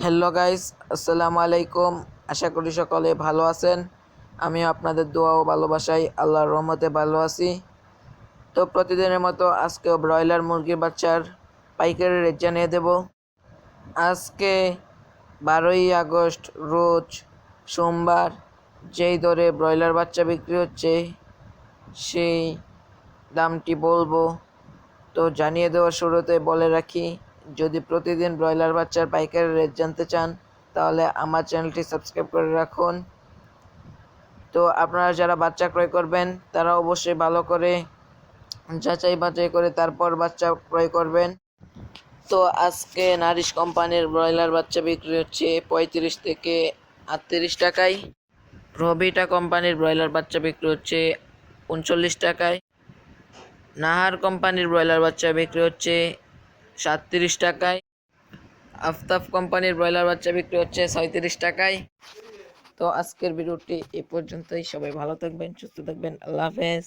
Hello guys, আসসালামু আলাইকুম। আশা করি সকলে ভালো আছেন। আমিও আপনাদের দোয়া ও ভালোবাসায় আল্লাহর রহমতে ভালো আছি। তো প্রতিদিনের মতো আজকেও ব্রয়লার মুরগির বাচ্চার পাইকারি রেট জানিয়ে দেব। আজকে 12ই আগস্ট রোজ সোমবার যেই দরে ব্রয়লার বাচ্চা বিক্রি হচ্ছে সেই দামটি বলবো। তো জানিয়ে দেওয়ার শুরুতে বলে রাখি, যদি প্রতিদিন ব্রয়লার বাচ্চার পাইকারি রেট জানতে চান তাহলে আমার চ্যানেলটি সাবস্ক্রাইব করে রাখুন। তো আপনারা যারা বাচ্চা ক্রয় করবেন তারা অবশ্যই ভালো করে যাচাই বাছাই করে তারপর বাচ্চা ক্রয় করবেন। তো আজকে নারিশ কোম্পানির ব্রয়লার বাচ্চা বিক্রি হচ্ছে 35 থেকে 38 টাকায়। প্রভিটা কোম্পানির ব্রয়লার বাচ্চা বিক্রি হচ্ছে 39 টাকায়। নাহার কোম্পানির ব্রয়লার বাচ্চা বিক্রি হচ্ছে 37 টাকায়। আফতাব কোম্পানির ব্রয়লার বাচ্চা বিক্রি হচ্ছে 36 টাকায়। তো আজকের ভিডিওটি এই পর্যন্তই। সবাই ভালো থাকবেন, সুস্থ থাকবেন। আল্লাহ হাফেজ।